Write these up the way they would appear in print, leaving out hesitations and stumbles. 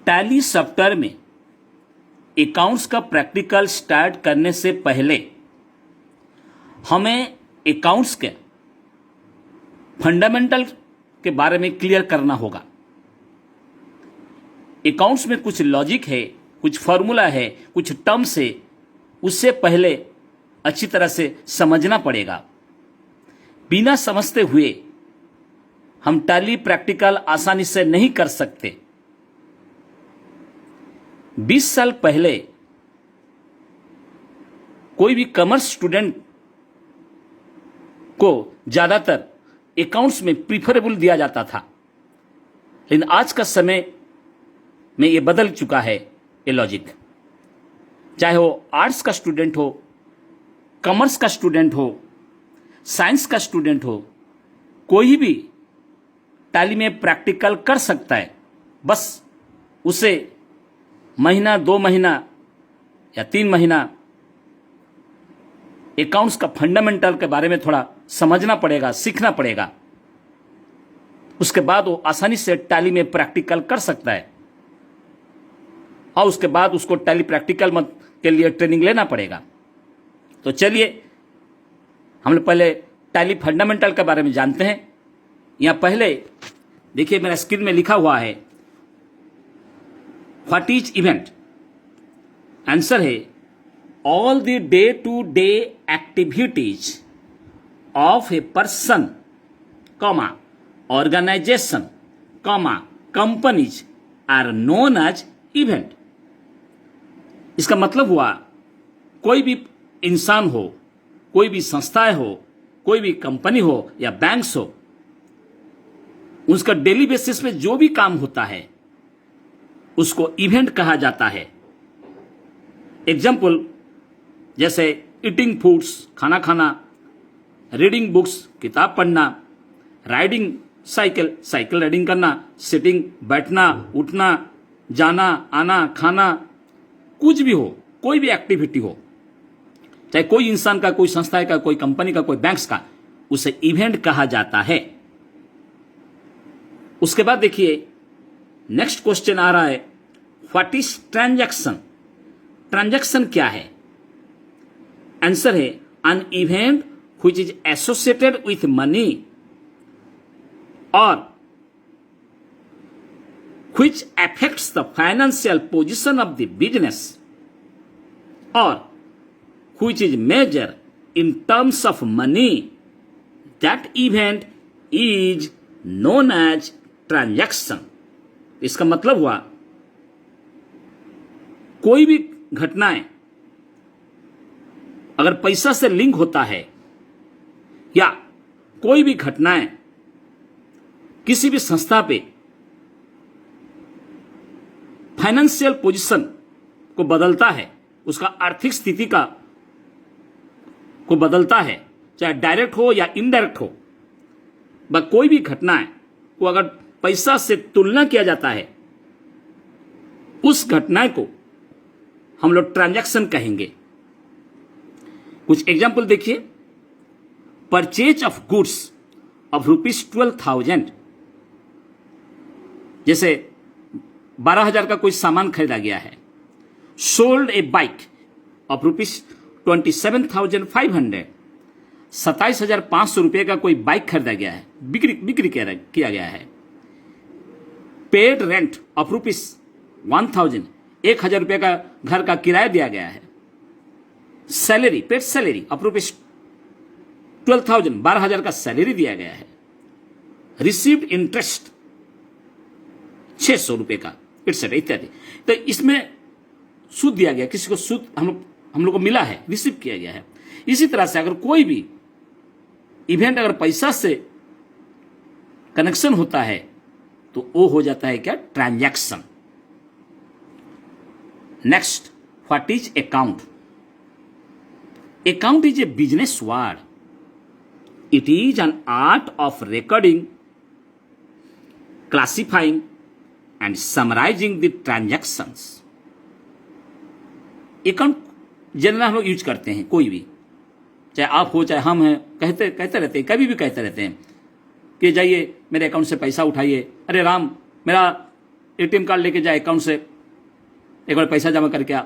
Tally software में accounts का practical start करने से पहले हमें अकाउंट्स के फंडामेंटल के बारे में क्लियर करना होगा। अकाउंट्स में कुछ लॉजिक है, कुछ फॉर्मूला है, कुछ टर्म्स है, उससे पहले अच्छी तरह से समझना पड़ेगा। बिना समझते हुए हम टैली प्रैक्टिकल आसानी से नहीं कर सकते। 20 साल पहले कोई भी कॉमर्स स्टूडेंट को ज्यादातर अकाउंट्स में प्रीफरेबल दिया जाता था, लेकिन आज का समय में यह बदल चुका है। ये लॉजिक, चाहे वो आर्ट्स का स्टूडेंट हो, कॉमर्स का स्टूडेंट हो, साइंस का स्टूडेंट हो, कोई भी टैली में प्रैक्टिकल कर सकता है। बस उसे महीना, 2 महीना या 3 महीना अकाउंट्स का फंडामेंटल के बारे में थोड़ा समझना पड़ेगा, सीखना पड़ेगा। उसके बाद वो आसानी से टैली में प्रैक्टिकल कर सकता है, और उसके बाद उसको टैली प्रैक्टिकल के लिए ट्रेनिंग लेना पड़ेगा। तो चलिए हम लोग पहले टैली फंडामेंटल के बारे में जानते हैं। यहां पहले देखिए मेरा स्क्रीन में लिखा हुआ है, व्हाट इज इवेंट। आंसर है all the day to day activities of a person, comma organisation, comma companies are known as event. इसका मतलब हुआ कोई भी इंसान हो, कोई भी संस्थाएं हो, कोई भी कंपनी हो या बैंक्स हो, उसका डेली बेसिस पे जो भी काम होता है उसको इवेंट कहा जाता है। एग्जाम्पल जैसे ईटिंग फूड्स, खाना खाना, रीडिंग बुक्स, किताब पढ़ना, राइडिंग साइकिल, साइकिल राइडिंग करना, सिटिंग बैठना, उठना, जाना आना, खाना, कुछ भी हो, कोई भी एक्टिविटी हो, चाहे कोई इंसान का, कोई संस्था का, कोई कंपनी का, कोई बैंक्स का, उसे इवेंट कहा जाता है। उसके बाद देखिए नेक्स्ट क्वेश्चन आ रहा है, व्हाट इज ट्रांजैक्शन। ट्रांजैक्शन क्या है? आंसर है an event which is associated with money और which affects the financial position of the business or which is measured in terms of money. That event is known as transaction. इसका मतलब हुआ कोई भी घटनाएं अगर पैसा से लिंक होता है या कोई भी घटनाएं किसी भी संस्था पे फाइनेंशियल पोजीशन को बदलता है, उसका आर्थिक स्थिति को बदलता है, चाहे डायरेक्ट हो या इनडायरेक्ट हो, कोई भी घटनाएं को अगर पैसा से तुलना किया जाता है, उस घटना को हम लोग ट्रांजैक्शन कहेंगे। कुछ एग्जाम्पल देखिए, परचेज ऑफ गुड्स ऑफ ₹12,000, जैसे 12,000 का कोई सामान खरीदा गया है। सोल्ड ए बाइक ऑफ ₹27,500, 27,500 रुपये का कोई बाइक खरीदा गया है, बिक्री किया गया है। पेड रेंट ऑफ ₹1,000, 1,000 रुपये का घर का किराया दिया गया है। सैलरी, पेड सैलरी ऑफ ₹12,000, 12,000 का सैलरी दिया गया है। रिसीव्ड इंटरेस्ट 600 रुपये का, इट्सेट्रा इत्यादि। तो इसमें सूद दिया गया, किसी को सूद हम लोग को मिला है, रिसीव किया गया है। इसी तरह से अगर कोई भी इवेंट अगर पैसा से कनेक्शन होता है तो वो हो जाता है क्या? Transaction. Next, what is account. Account is a business word. It is an art of recording, classifying and summarizing the transactions. Account general हम लोग यूज करते हैं, कोई भी, चाहे आप हो चाहे हम हैं, कहते रहते हैं, कभी भी कहते रहते हैं कि जाइए मेरे अकाउंट से पैसा उठाइए, अरे राम मेरा एटीएम कार्ड लेके जाए अकाउंट से, एक बार पैसा जमा करके आ,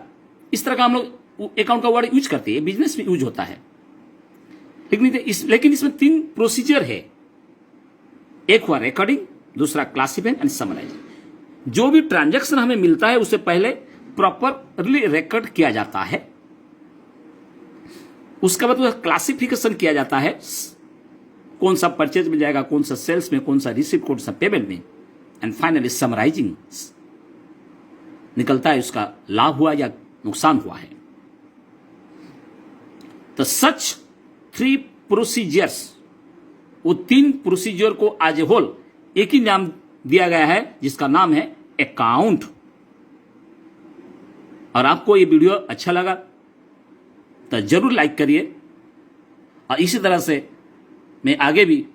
इस तरह का हम लोग अकाउंट का वर्ड यूज करते हैं, बिजनेस में यूज होता है। लेकिन इसमें 3 प्रोसीजर है। एक हुआ रिकॉर्डिंग, दूसरा क्लासिफाइंग एंड समराइजिंग। जो भी ट्रांजैक्शन हमें मिलता है उससे पहले प्रॉपरली रिकॉर्ड किया जाता है, उसके बाद क्लासिफिकेशन किया जाता है, कौन सा परचेज में जाएगा, कौन सा सेल्स में, कौन सा रिसिप्ट, कौन सा पेमेंट में, एंड फाइनली समराइजिंग निकलता है उसका लाभ हुआ या नुकसान हुआ है। तो सच 3 प्रोसीजर्स, वो 3 प्रोसीजर को एज ए होल एक ही नाम दिया गया है जिसका नाम है अकाउंट। और आपको ये वीडियो अच्छा लगा तो जरूर लाइक करिए, और इसी तरह से मैं आगे भी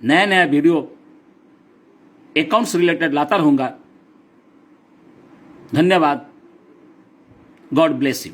नया नया वीडियो अकाउंट्स रिलेटेड लाता रहूंगा। धन्यवाद। God bless you.